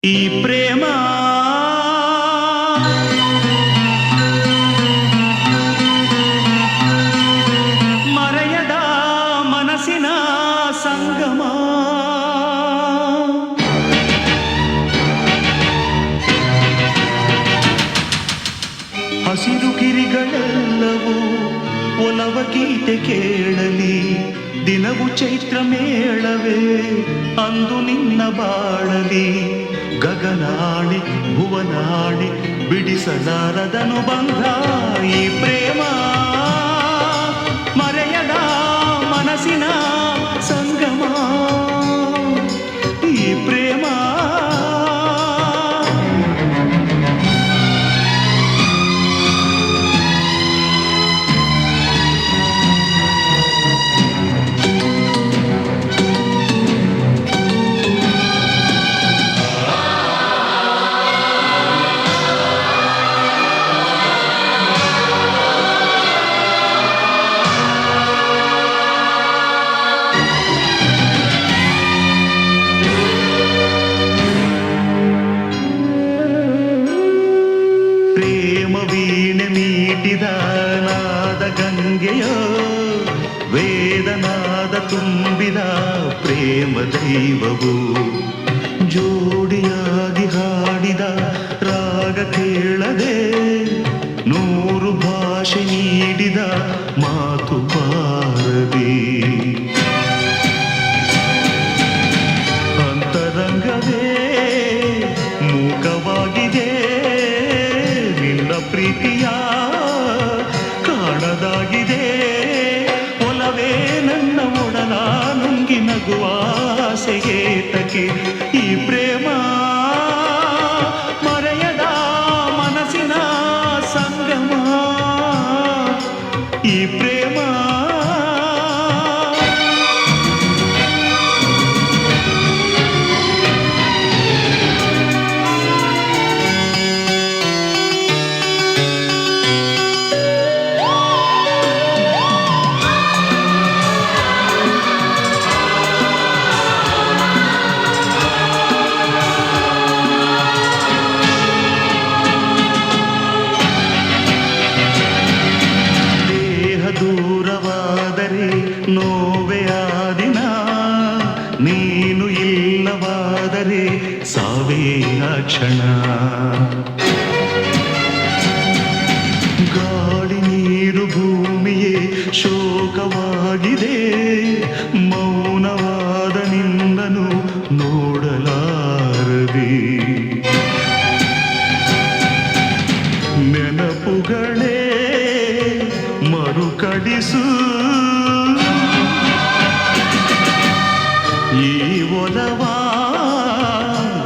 ಈ ಪ್ರೇಮ ಮರೆಯದ ಮನಸ್ಸಿನ ಸಂಗಮ. ಹಸಿರು ಗಿರಿಗಳೆಲ್ಲವೂ ಒಲವ ಗೀತೆ ಕೇಳಲಿ, ದಿನವು ಚೈತ್ರ ಮೇಳವೇ ಅಂದು ನಿನ್ನ ಬಾಳಲಿ. ಗಗನಾಡಿ ಭುವನಾಡಿ ಬಿಡಿಸಲಾರದನು ಬಂಧ ಈ ಪ್ರೇಮ ಮರೆಯದ ಮನಸ್ಸಿನ ಸಂಗಮ. ಈ ಪ್ರೇಮ ವೀಣೆ ಮೀಟಿದ ನಾದ ಗಂಗೆಯೋ, ವೇದನಾದ ತುಂಬಿದ ಪ್ರೇಮ ದೈವವು. ಜೋಡಿಯಾಗಿ ಹಾಡಿದ ರಾಗ ಕೇಳದೆ, ನೂರು ಭಾಷೆ ನೀಡಿದ ಮಾತು ಬಾರದೆ. ಅಂತರಂಗವೇ ಮೂಕವಾಗಿದೆ, ಪ್ರೀತಿಯ ಕಾಣದಾಗಿದೆ. ಒಲವೇ ನನ್ನ ಒಡಲ ನುಂಗಿ ನಗುವ ಆಸೆಗೆ ತಕೆ ಈ ಪ್ರೇಮ ಮರೆಯದ ಮನಸ್ಸಿನ ಸಂಗಮ. ಈ ಪ್ರೇಮ ದೂರವಾದರೆ ನೋವೇ ಆ ದಿನ, ನೀನು ಇಲ್ಲವಾದರೆ ಸಾವೇ ಆ ಕ್ಷಣ. ಗಾಳಿ ನೀರು ಭೂಮಿಯೇ ಶೋಕವಾಗಿದೆ, ಮೌನವಾದ ನಿನ್ನನು ನೋಡಲಾರದೆ. ನೆನಪುಗಳೇ ಮರುಕಳಿಸು, ಈ ಒಲವ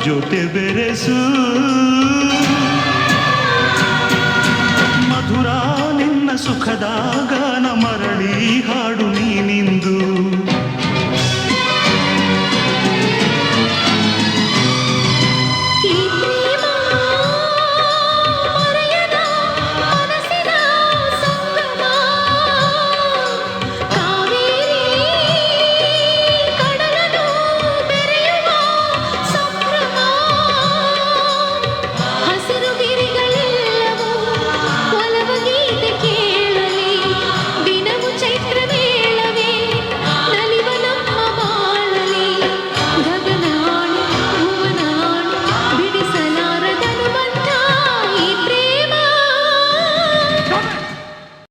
ಜೊತೆ ಬೆರೆಸು. ಮಧುರ ನಿನ್ನ ಸುಖದ ಗಾನ ಮರಳಿ